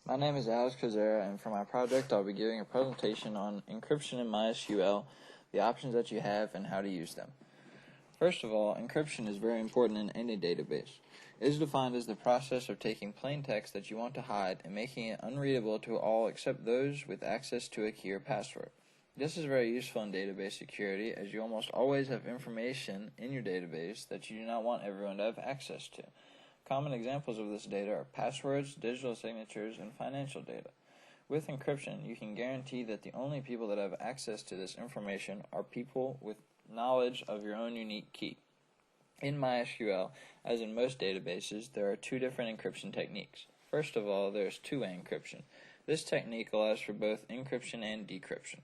My name is Alex Kazera, and for my project I'll be giving a presentation on encryption in MySQL, the options that you have, and how to use them. First of all, encryption is very important in any database. It is defined as the process of taking plain text that you want to hide and making it unreadable to all except those with access to a key or password. This is very useful in database security, as you almost always have information in your database that you do not want everyone to have access to. Common examples of this data are passwords, digital signatures, and financial data. With encryption, you can guarantee that the only people that have access to this information are people with knowledge of your own unique key. In MySQL, as in most databases, there are two different encryption techniques. First of all, there is two-way encryption. This technique allows for both encryption and decryption.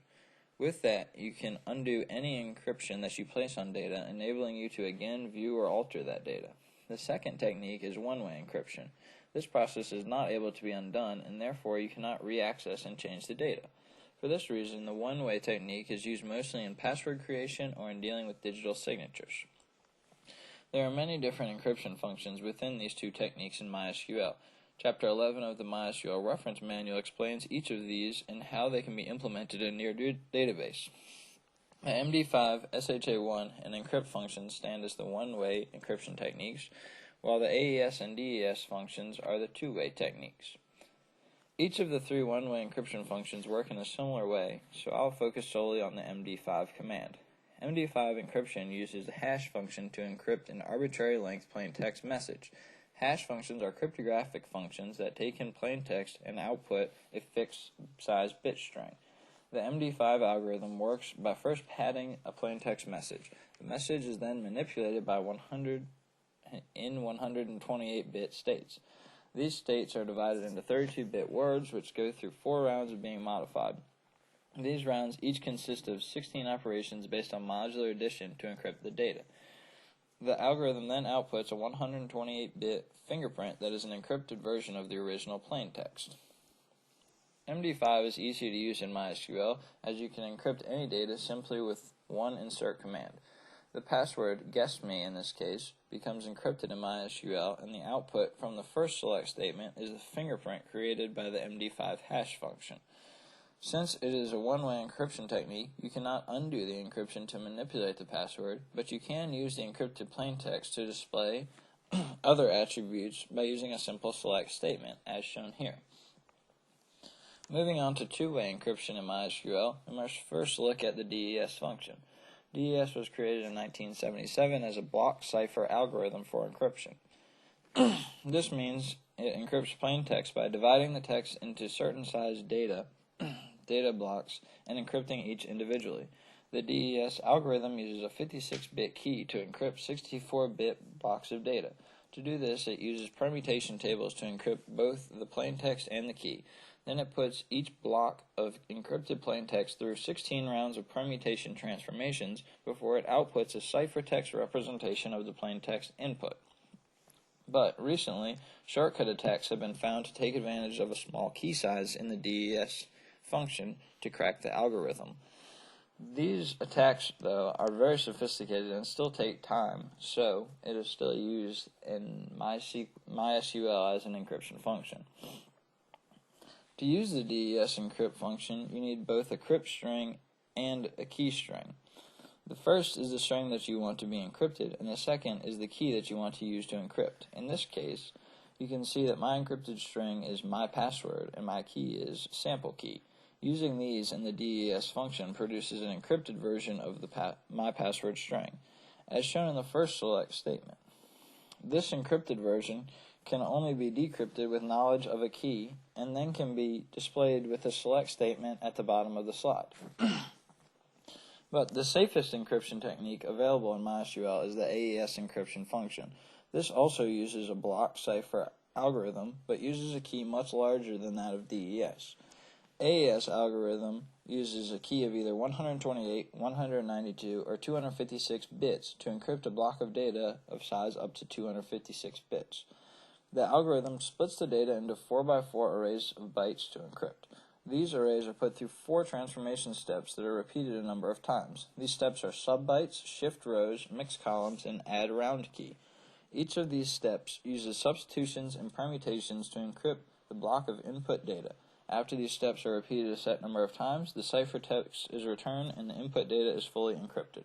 With that, you can undo any encryption that you place on data, enabling you to again view or alter that data. The second technique is one-way encryption. This process is not able to be undone, and therefore you cannot re-access and change the data. For this reason, the one-way technique is used mostly in password creation or in dealing with digital signatures. There are many different encryption functions within these two techniques in MySQL. Chapter 11 of the MySQL reference manual explains each of these and how they can be implemented in your database. The MD5, SHA1, and encrypt functions stand as the one-way encryption techniques, while the AES and DES functions are the two-way techniques. Each of the three one-way encryption functions work in a similar way, so I'll focus solely on the MD5 command. MD5 encryption uses the hash function to encrypt an arbitrary length plain text message. Hash functions are cryptographic functions that take in plain text and output a fixed size bit string. The MD5 algorithm works by first padding a plain text message. The message is then manipulated by 100 in 128-bit states. These states are divided into 32-bit words, which go through 4 rounds of being modified. These rounds each consist of 16 operations based on modular addition to encrypt the data. The algorithm then outputs a 128-bit fingerprint that is an encrypted version of the original plain text. MD5 is easy to use in MySQL, as you can encrypt any data simply with one insert command. The password, guess me in this case, becomes encrypted in MySQL, and the output from the first select statement is the fingerprint created by the MD5 hash function. Since it is a one-way encryption technique, you cannot undo the encryption to manipulate the password, but you can use the encrypted plaintext to display other attributes by using a simple select statement, as shown here. Moving on to two-way encryption in MySQL, we must first look at the DES function. DES was created in 1977 as a block cipher algorithm for encryption. This means it encrypts plain text by dividing the text into certain sized data blocks and encrypting each individually. The DES algorithm uses a 56-bit key to encrypt 64-bit blocks of data. To do this, it uses permutation tables to encrypt both the plain text and the key. Then it puts each block of encrypted plain text through 16 rounds of permutation transformations before it outputs a ciphertext representation of the plain text input. But recently, shortcut attacks have been found to take advantage of a small key size in the DES function to crack the algorithm. These attacks, though, are very sophisticated and still take time, so it is still used in MySQL as an encryption function. To use the DES encrypt function, you need both a crypt string and a key string. The first is the string that you want to be encrypted, and the second is the key that you want to use to encrypt. In this case, you can see that my encrypted string is my password and my key is sample key. Using these in the DES function produces an encrypted version of the my password string, as shown in the first select statement. This encrypted version can only be decrypted with knowledge of a key, and then can be displayed with a select statement at the bottom of the slide. But the safest encryption technique available in MySQL is the AES encryption function. This also uses a block cipher algorithm, but uses a key much larger than that of DES. AES algorithm uses a key of either 128, 192, or 256 bits to encrypt a block of data of size up to 256 bits. The algorithm splits the data into 4x4 arrays of bytes to encrypt. These arrays are put through 4 transformation steps that are repeated a number of times. These steps are subbytes, shift rows, mix columns, and add round key. Each of these steps uses substitutions and permutations to encrypt the block of input data. After these steps are repeated a set number of times, the ciphertext is returned and the input data is fully encrypted.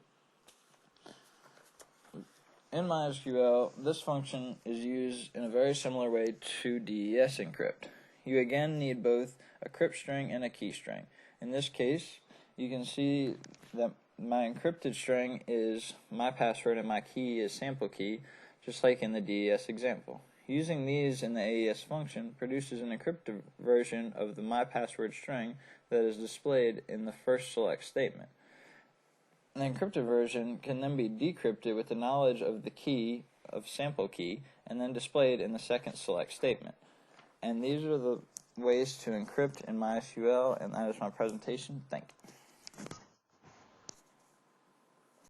In MySQL, this function is used in a very similar way to DES encrypt. You again need both a crypt string and a key string. In this case, you can see that my encrypted string is my password and my key is sample key, just like in the DES example. Using these in the AES function produces an encrypted version of the my password string that is displayed in the first select statement. The encrypted version can then be decrypted with the knowledge of the key of sample key and then displayed in the second select statement. And these are the ways to encrypt in MySQL, and that is my presentation. Thank you.